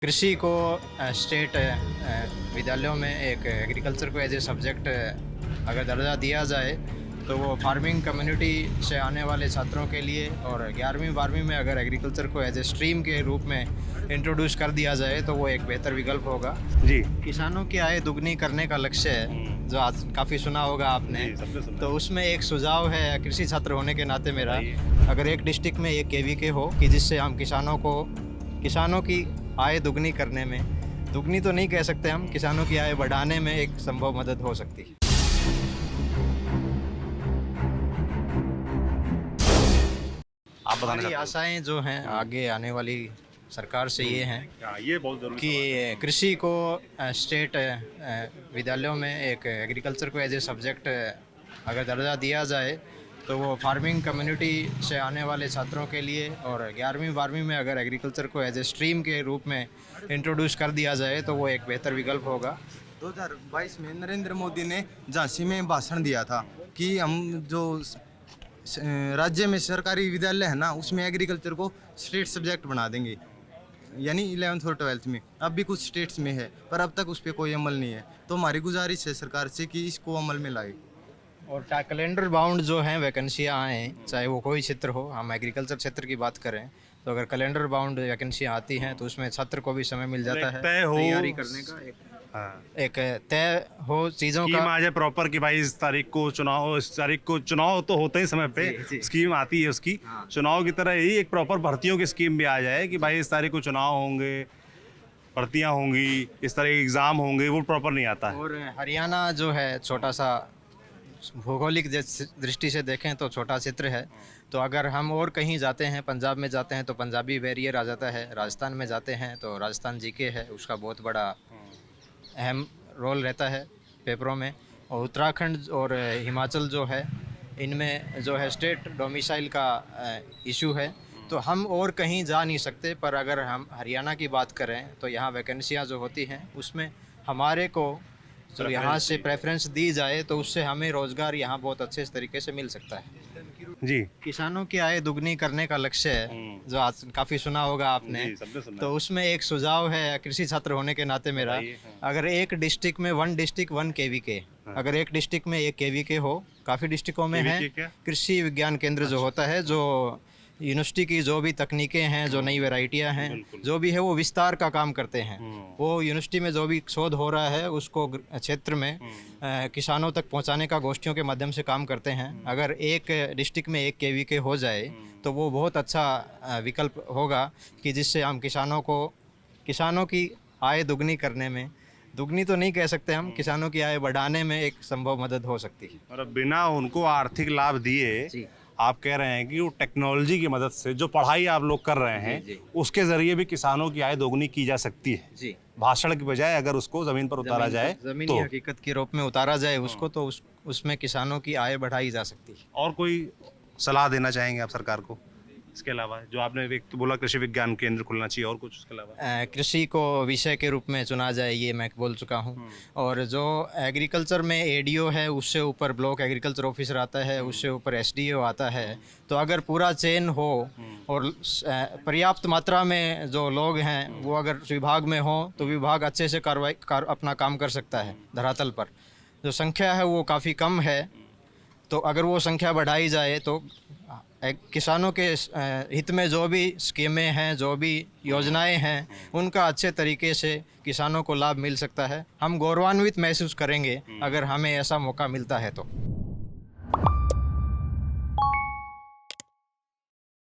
कृषि को स्टेट विद्यालयों में एक एग्रीकल्चर को एज ए सब्जेक्ट अगर दर्जा दिया जाए तो वो फार्मिंग कम्युनिटी से आने वाले छात्रों के लिए, और 11वीं 12वीं में अगर एग्रीकल्चर को एज ए स्ट्रीम के रूप में इंट्रोड्यूस कर दिया जाए तो वो एक बेहतर विकल्प होगा। जी। किसानों की आय दुगनी करने का लक्ष्य है, जो आज काफ़ी सुना होगा आपने। तो उसमें एक सुझाव है कृषि छात्र होने के नाते मेरा, अगर एक डिस्ट्रिक्ट में एक केवीके हो कि जिससे हम किसानों की आय दुगनी करने में, दुगनी तो नहीं कह सकते हम, किसानों की आय बढ़ाने में एक संभव मदद हो सकती है। आप बताना हमारी चाहते आशाएं जो हैं आगे आने वाली सरकार से ये हैं हैं? ये बहुत जरूरी कि कृषि को स्टेट विद्यालयों में एक एग्रीकल्चर को एज ए सब्जेक्ट अगर दर्जा दिया जाए तो वो फार्मिंग कम्युनिटी से आने वाले छात्रों के लिए, और 11वीं 12वीं में अगर एग्रीकल्चर को एज ए स्ट्रीम के रूप में इंट्रोड्यूस कर दिया जाए तो वो एक बेहतर विकल्प होगा। 2022 में नरेंद्र मोदी ने झांसी में भाषण दिया था कि हम जो राज्य में सरकारी विद्यालय है ना, उसमें एग्रीकल्चर को स्टेट सब्जेक्ट बना देंगे, यानी 11th और 12th में। अब भी कुछ स्टेट्स में है पर अब तक उस पर कोई अमल नहीं है, तो हमारी गुजारिश है सरकार से कि इसको अमल में लाए। और कैलेंडर बाउंड जो हैं वैकेंसियाँ आएँ, चाहे वो कोई क्षेत्र हो, हम एग्रीकल्चर क्षेत्र की बात करें तो अगर कैलेंडर बाउंड वैकेंसियाँ आती हैं तो उसमें छात्र को भी समय मिल जाता है तय हो तैयारी करने का, एक तय हो चीज़ों स्कीम का। आ जाए प्रॉपर कि भाई इस तारीख को चुनाव तो होते ही समय पे जी। स्कीम आती है उसकी। चुनाव की तरह ही एक प्रॉपर भर्तियों की स्कीम भी आ जाए कि भाई इस तारीख को चुनाव होंगे, भर्तियां होंगी, इस तरह के एग्ज़ाम होंगे, वो प्रॉपर नहीं आता है। और हरियाणा जो है छोटा सा, भौगोलिक दृष्टि से देखें तो छोटा क्षेत्र है, तो अगर हम और कहीं जाते हैं, पंजाब में जाते हैं तो पंजाबी बैरियर आ जाता है, राजस्थान में जाते हैं तो राजस्थान जीके है, उसका बहुत बड़ा अहम रोल रहता है पेपरों में। और उत्तराखंड और हिमाचल जो है, इनमें जो है स्टेट डोमिसाइल का इशू है, तो हम और कहीं जा नहीं सकते। पर अगर हम हरियाणा की बात करें तो यहाँ वैकेंसियाँ जो होती हैं उसमें हमारे को जो यहाँ से प्रेफरेंस दी जाए तो उससे हमें रोज़गार यहाँ बहुत अच्छे तरीके से मिल सकता है। जी। किसानों की आय दुगनी करने का लक्ष्य है, जो आज काफ़ी सुना होगा आपने। जी, सबने सुना। तो उसमें एक सुझाव है कृषि छात्र होने के नाते मेरा, अगर एक डिस्ट्रिक्ट में 1 डिस्ट्रिक्ट 1 केवीके, अगर एक डिस्ट्रिक्ट में एक केवीके हो, काफ़ी डिस्ट्रिक्टों में है क्या? कृषि विज्ञान केंद्र जो होता है, जो यूनिवर्सिटी की जो भी तकनीकें हैं, जो नई वैरायटियां हैं, जो भी है वो विस्तार का काम करते हैं। वो यूनिवर्सिटी में जो भी शोध हो रहा है उसको क्षेत्र में किसानों तक पहुंचाने का गोष्ठियों के माध्यम से काम करते हैं। अगर एक डिस्ट्रिक्ट में एक केवीके हो जाए तो वो बहुत अच्छा विकल्प होगा कि जिससे हम किसानों की आय दुगनी करने में, दुगनी तो नहीं कह सकते हम, किसानों की आय बढ़ाने में एक संभव मदद हो सकती है। और बिना उनको आर्थिक लाभ दिए आप कह रहे हैं कि वो टेक्नोलॉजी की मदद से जो पढ़ाई आप लोग कर रहे हैं उसके जरिए भी किसानों की आय दोगुनी की जा सकती है। जी। भाषण की बजाय अगर उसको जमीन पर उतारा जाए ज़मीनी हकीकत के रूप में उतारा जाए उसको, तो उसमें किसानों की आय बढ़ाई जा सकती है। और कोई सलाह देना चाहेंगे आप सरकार को इसके अलावा? जो आपने एक तो बोला कृषि विज्ञान केंद्र खुलना चाहिए, और कुछ उसके अलावा? कृषि को विषय के रूप में चुना जाए, ये मैं बोल चुका हूँ। और जो एग्रीकल्चर में एडीओ है, उससे ऊपर ब्लॉक एग्रीकल्चर ऑफिसर आता है, उससे ऊपर एसडीओ आता है। तो अगर पूरा चेन हो और पर्याप्त मात्रा में जो लोग हैं वो अगर विभाग में हो तो विभाग अच्छे से अपना काम कर सकता है। धरातल पर जो संख्या है वो काफ़ी कम है, तो अगर वो संख्या बढ़ाई जाए तो किसानों के हित में जो भी स्कीमें हैं, जो भी योजनाएं हैं, उनका अच्छे तरीके से किसानों को लाभ मिल सकता है। हम गौरवान्वित महसूस करेंगे अगर हमें ऐसा मौका मिलता है तो।